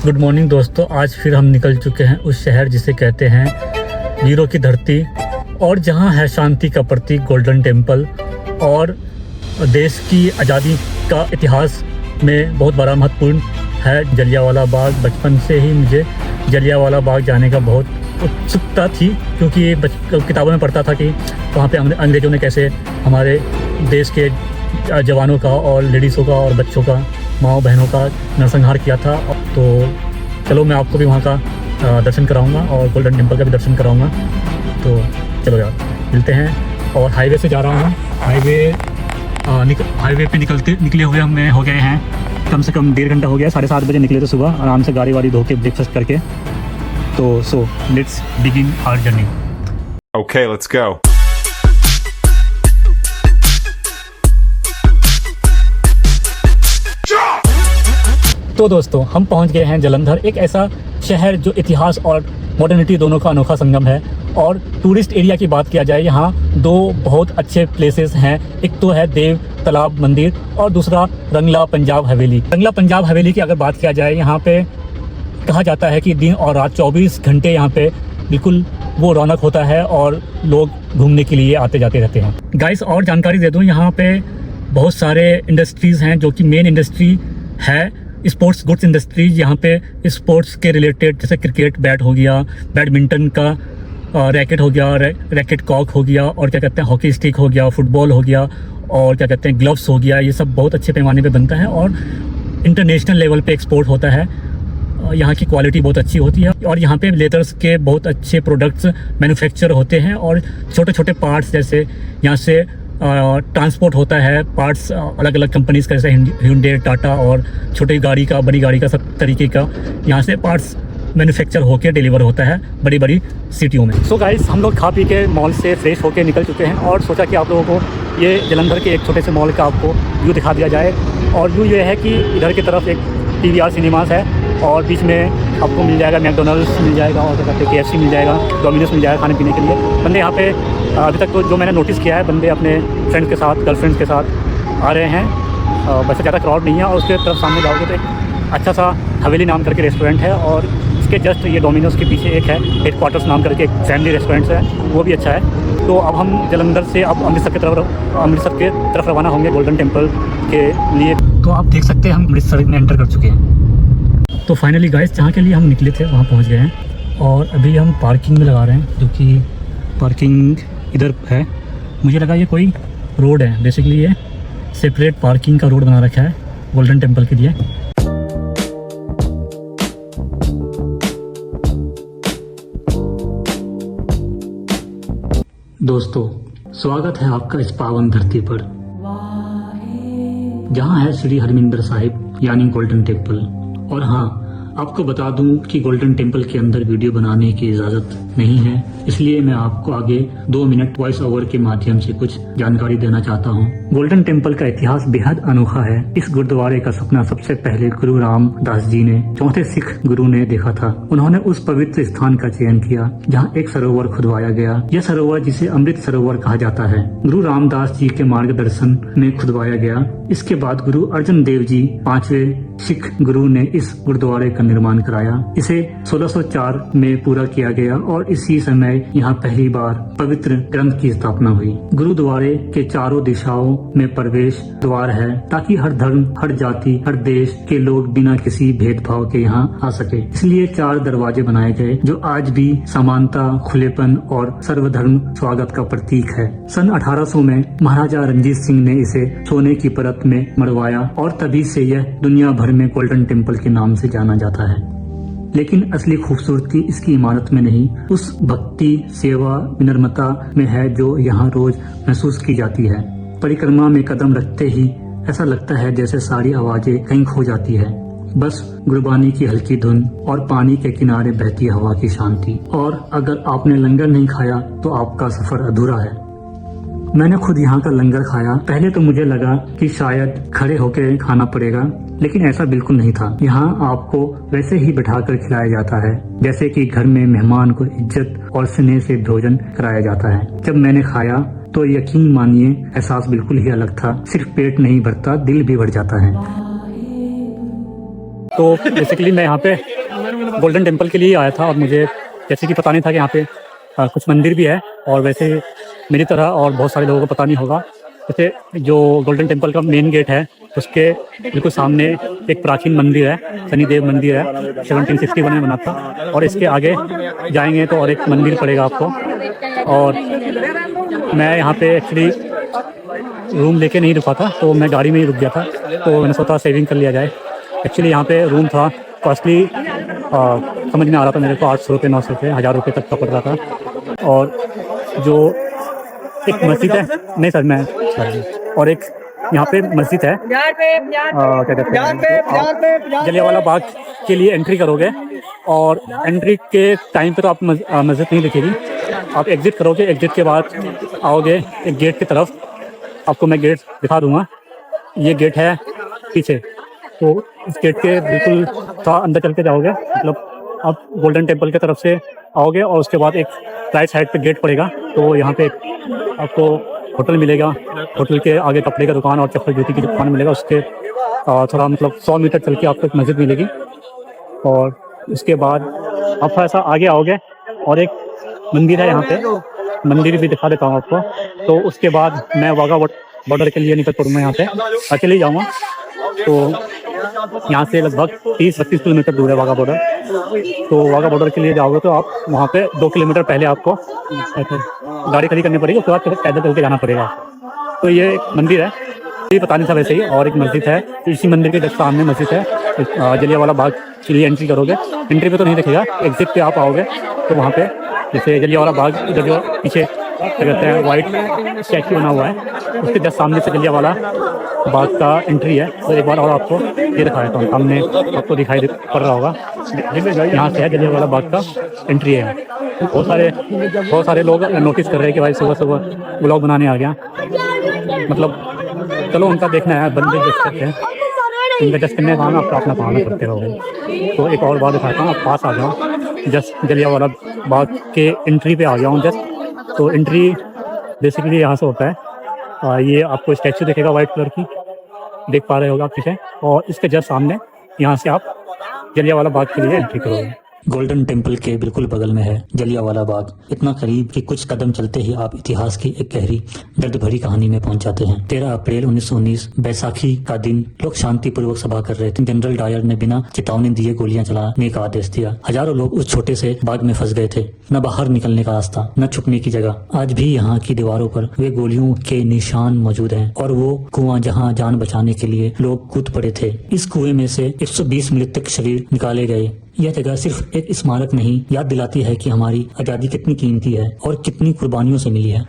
Good morning दोस्तों, आज फिर हम निकल चुके हैं उस शहर जिसे कहते हैं वीरों की धरती और जहां है शांति का प्रतीक गोल्डन टेम्पल और देश की आज़ादी का इतिहास में बहुत बड़ा महत्वपूर्ण है जलियांवाला बाग। बचपन से ही मुझे जलियांवाला बाग जाने का बहुत उत्सुकता थी, क्योंकि किताबों में पढ़ता था कि वहाँ पे अंग्रेज़ों ने कैसे हमारे देश के जवानों का और लेडीज़ों का और बच्चों का, माँओं बहनों का नरसंहार किया था। तो चलो मैं आपको भी वहाँ का दर्शन कराऊंगा और गोल्डन टेम्पल का भी दर्शन कराऊंगा। तो चलो यार मिलते हैं। और हाईवे से जा रहा हूँ, हाईवे पे निकले हुए हमें हो गए हैं कम से कम 1.5 घंटा हो गया। 7:30 बजे निकले थे सुबह, आराम से गाड़ी वाड़ी धो के ब्रेकफास्ट करके। तो so let's begin our journey. Okay, let's go. तो दोस्तों हम पहुंच गए हैं जलंधर, एक ऐसा शहर जो इतिहास और मॉडर्निटी दोनों का अनोखा संगम है। और टूरिस्ट एरिया की बात किया जाए, यहाँ 2 बहुत अच्छे प्लेसेस हैं। एक तो है देव तालाब मंदिर और दूसरा रंगला पंजाब हवेली। रंगला पंजाब हवेली की अगर बात किया जाए, यहाँ पे कहा जाता है कि दिन और रात 24 घंटे यहाँ पे बिल्कुल वो रौनक होता है और लोग घूमने के लिए आते जाते रहते हैं। गाइस और जानकारी दे दूँ, यहाँ पे बहुत सारे इंडस्ट्रीज़ हैं जो कि मेन इंडस्ट्री है स्पोर्ट्स गुड्स इंडस्ट्रीज। यहाँ पे स्पोर्ट्स के रिलेटेड जैसे क्रिकेट बैट हो गया, बैडमिंटन का रैकेट हो गया, रैकेट कॉक हो गया, और क्या कहते हैं हॉकी स्टिक हो गया, फुटबॉल हो गया, और क्या कहते हैं ग्लव्स हो गया। ये सब बहुत अच्छे पैमाने पे बनता है और इंटरनेशनल लेवल पे एक्सपोर्ट होता है। यहाँ की क्वालिटी बहुत अच्छी होती है और यहाँ पे लेदर्स के बहुत अच्छे प्रोडक्ट्स मैन्युफैक्चर होते हैं और छोटे छोटे पार्ट्स जैसे यहाँ से ट्रांसपोर्ट होता है। पार्ट्स अलग अलग कंपनीज़ का जैसे hyundai, टाटा और छोटी गाड़ी का, बड़ी गाड़ी का, सब तरीके का यहाँ से पार्ट्स मैन्युफैक्चर होके डिलीवर होता है बड़ी बड़ी सिटियों में। सो गाइस हम लोग खा पी के मॉल से फ्रेश होके निकल चुके हैं और सोचा कि आप लोगों को ये जलंधर के एक छोटे से मॉल का आपको व्यू दिखा दिया जाए। और व्यू ये है कि इधर की तरफ एक PVR सिनेमास है और बीच में आपको मिल जाएगा मैकडोनल्ड्स मिल जाएगा और क्या कहते हैं KFC मिल जाएगा, डोमिनोज मिल जाएगा खाने पीने के लिए। बंदे यहाँ पे अभी तक तो जो मैंने नोटिस किया है, बंदे अपने फ्रेंड्स के साथ, गर्लफ्रेंड्स के साथ आ रहे हैं। वैसे ज़्यादा क्राउड नहीं है। और उसके तरफ सामने जाओगे तो एक अच्छा सा हवेली नाम करके रेस्टोरेंट है और इसके जस्ट ये डोमिनोज के पीछे एक है हेडक्वार्टर्स नाम करके एक फैमिली रेस्टोरेंट है, वो भी अच्छा है। तो अब हम जलंधर से अब अमृतसर की तरफ रवाना होंगे गोल्डन टेम्पल के लिए। तो आप देख सकते हैं हम अमृतसर में एंटर कर चुके हैं। तो फाइनली गाइस जहाँ के लिए हम निकले थे वहाँ पहुँच गए हैं और अभी हम पार्किंग में लगा रहे हैं, जो कि पार्किंग इधर है। मुझे लगा ये कोई रोड है, बेसिकली ये सेपरेट पार्किंग का रोड बना रखा है गोल्डन टेम्पल के लिए। दोस्तों स्वागत है आपका इस पावन धरती पर, जहाँ है श्री हरमिंदर साहिब यानी गोल्डन टेम्पल। और हाँ, आपको बता दूं कि गोल्डन टेम्पल के अंदर वीडियो बनाने की इजाज़त नहीं है, इसलिए मैं आपको आगे 2 मिनट वॉइस ओवर के माध्यम से कुछ जानकारी देना चाहता हूं। गोल्डन टेम्पल का इतिहास बेहद अनोखा है। इस गुरुद्वारे का सपना सबसे पहले गुरु रामदास जी ने, चौथे सिख गुरु ने देखा था। उन्होंने उस पवित्र स्थान का चयन किया जहाँ एक सरोवर खुदवाया गया। यह सरोवर जिसे अमृत सरोवर कहा जाता है, गुरु रामदास जी के मार्गदर्शन में खुदवाया गया। इसके बाद गुरु अर्जन देव जी 5वें सिख गुरु ने इस गुरुद्वारे का निर्माण कराया। इसे 1604 में पूरा किया गया और इसी समय यहाँ पहली बार पवित्र ग्रंथ की स्थापना हुई। गुरुद्वारे के चारों दिशाओं में प्रवेश द्वार है ताकि हर धर्म, हर जाति, हर देश के लोग बिना किसी भेदभाव के यहाँ आ सके। इसलिए 4 दरवाजे बनाए गए जो आज भी समानता, खुलेपन और सर्वधर्म स्वागत का प्रतीक है। सन 1800 में महाराजा रंजीत सिंह ने इसे सोने की परत में मढ़वाया और तभी से यह दुनिया भर में गोल्डन टेम्पल के नाम से जाना जाता है। लेकिन असली खूबसूरती इसकी इमारत में नहीं, उस भक्ति, सेवा, विनम्रता में है जो यहाँ रोज महसूस की जाती है। परिक्रमा में कदम रखते ही ऐसा लगता है जैसे सारी आवाजें कहीं खो जाती है, बस गुरबानी की हल्की धुन और पानी के किनारे बहती हवा की शांति। और अगर आपने लंगर नहीं खाया तो आपका सफर अधूरा है। मैंने खुद यहाँ का लंगर खाया। पहले तो मुझे लगा कि शायद खड़े होकर खाना पड़ेगा, लेकिन ऐसा बिल्कुल नहीं था। यहाँ आपको वैसे ही बैठाकर खिलाया जाता है जैसे कि घर में मेहमान को इज्जत और स्नेह से भोजन कराया जाता है। जब मैंने खाया तो यकीन मानिए एहसास बिल्कुल ही अलग था। सिर्फ पेट नहीं भरता, दिल भी भर जाता है। तो बेसिकली मैं यहाँ पे गोल्डन टेम्पल के लिए आया था और मुझे जैसे कि पता नहीं था कि यहाँ पे कुछ मंदिर भी है। और वैसे मेरी तरह और बहुत सारे लोगों को पता नहीं होगा, जैसे जो गोल्डन टेम्पल का मेन गेट है उसके बिल्कुल सामने एक प्राचीन मंदिर है, शनिदेव मंदिर है, 1761 में बना था। और इसके आगे जाएंगे तो और एक मंदिर पड़ेगा आपको। और मैं यहाँ पे एक्चुअली रूम लेके नहीं रुका था, तो मैं गाड़ी में ही रुक गया था, तो मैंने सोचा सेविंग कर लिया जाए। एक्चुअली यहाँ पे रूम था कॉस्टली, समझ में आ रहा था मेरे को 800 रुपये 900 रुपये 1000 रुपये तक का पड़ रहा था। और जो एक मस्जिद है, नहीं सर मैं, और एक यहाँ पे मस्जिद है, क्या कहते हैं, जलियांवाला बाग के लिए एंट्री करोगे और एंट्री के टाइम पे तो आप मस्जिद नहीं दिखेगी, आप एग्ज़िट करोगे, एग्ज़िट के बाद आओगे एक गेट की तरफ, आपको मैं गेट दिखा दूंगा। ये गेट है पीछे, तो इस गेट के बिल्कुल थोड़ा अंदर चल के जाओगे, मतलब आप गोल्डन टेम्पल की तरफ से आओगे और उसके बाद एक राइट साइड पे गेट पड़ेगा, तो यहाँ पे आपको होटल मिलेगा, होटल के आगे कपड़े का दुकान और चप्पल जूती की दुकान मिलेगा। उसके थोड़ा मतलब 100 मीटर चल के आपको एक मस्जिद मिलेगी। और उसके बाद आप थोड़ा सा आगे आओगे और एक मंदिर है, यहाँ पे मंदिर भी दिखा देता हूँ आपको। तो उसके बाद मैं वाघा बॉर्डर के लिए निकल पड़ूँगा, यहाँ पे अकेले ही जाऊँगा। तो यहाँ से लगभग 30-32 किलोमीटर दूर है वाघा बॉर्डर। तो वाघा बॉर्डर के लिए जाओगे तो आप वहाँ पे 2 किलोमीटर पहले आपको गाड़ी खड़ी करनी पड़ेगी, उसके बाद फिर पैदल चल के जाना पड़ेगा। तो ये एक मंदिर है, ये पता नहीं था वैसे ही। और एक मस्जिद है, इसी मंदिर के जस्ट सामने मस्जिद है। जलियांवाला बाग के लिए एंट्री करोगे, एंट्री पे तो नहीं दिखेगा, एग्जिट पे आप आओगे तो वहाँ पे जैसे जलियांवाला बाग इधर जो पीछे क्या कहते हैं वाइट स्टैचू बना हुआ है, उसके जस्ट सामने से जलियांवाला बाग का एंट्री है। तो एक बार और आपको ये दिखा देता हूँ, सामने आपको दिखाई पड़ रहा होगा, यहाँ से है जलियांवाला बाग का एंट्री है। बहुत सारे लोग नोटिस कर रहे हैं कि भाई सुबह सुबह ब्लॉग बनाने आ गया, मतलब चलो उनका देखना है, बंदे देख सकते हैं, उनका जस्ट करने का आप अपना काम करते रहोगे। तो एक और बात दिखाता हूँ, आप पास आ जाओ, जस्ट जलियांवाला बाग के एंट्री पे आ गया हूँ जस्ट। तो एंट्री बेसिकली यहाँ से होता है, ये आपको स्टैचू दिखेगा वाइट कलर की, देख पा रहे होगा आप पीछे, और इसके जस्ट सामने यहाँ से आप जलियांवाला बाग के लिए एंट्री करोगे। गोल्डन टेम्पल के बिल्कुल बगल में है जलियांवाला बाग, इतना करीब कि कुछ कदम चलते ही आप इतिहास की एक गहरी दर्द भरी कहानी में पहुंच जाते हैं। 13 अप्रैल 1919 बैसाखी का दिन लोग शांति पूर्वक सभा कर रहे थे। जनरल डायर ने बिना चेतावनी दिए गोलियां चलाने का आदेश दिया। हजारों लोग उस छोटे से बाग में फंस गए थे, न बाहर निकलने का रास्ता, न छुपने की जगह। आज भी यहाँ की दीवारों पर वे गोलियों के निशान मौजूद हैं और वो कुआं जहाँ जान बचाने के लिए लोग कूद पड़े थे। इस कुएं में से 120 मृतक शरीर निकाले गए। यह जगह सिर्फ एक स्मारक नहीं, याद दिलाती है कि हमारी आजादी कितनी कीमती है और कितनी कुर्बानियों से मिली है।